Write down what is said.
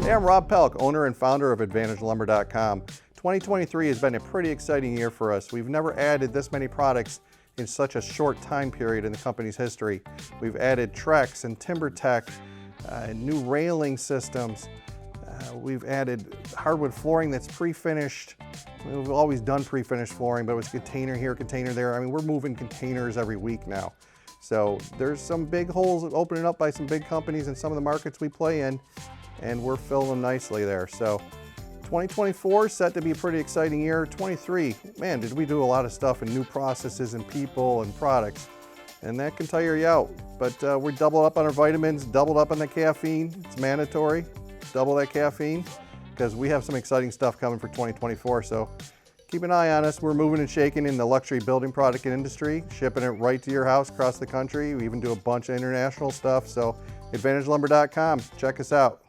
Hey, I'm Rob Pelc, owner and founder of AdvantageLumber.com. 2023 has been a pretty exciting year for us. We've never added this many products in such a short time period in the company's history. We've added Trex and TimberTech, new railing systems. We've added hardwood flooring that's pre-finished. We've always done pre-finished flooring, but it was container here, container there. I mean, we're moving containers every week now. So there's some big holes opening up by some big companies in some of the markets we play in, and we're filling them nicely there. So 2024 is set to be a pretty exciting year. 23, man, did we do a lot of stuff in new processes and people and products, and that can tire you out. But we're doubled up on our vitamins, doubled up on the caffeine. It's mandatory, double that caffeine, because we have some exciting stuff coming for 2024. So keep an eye on us. We're moving and shaking in the luxury building product industry, shipping it right to your house across the country. We even do a bunch of international stuff. So AdvantageLumber.com, check us out.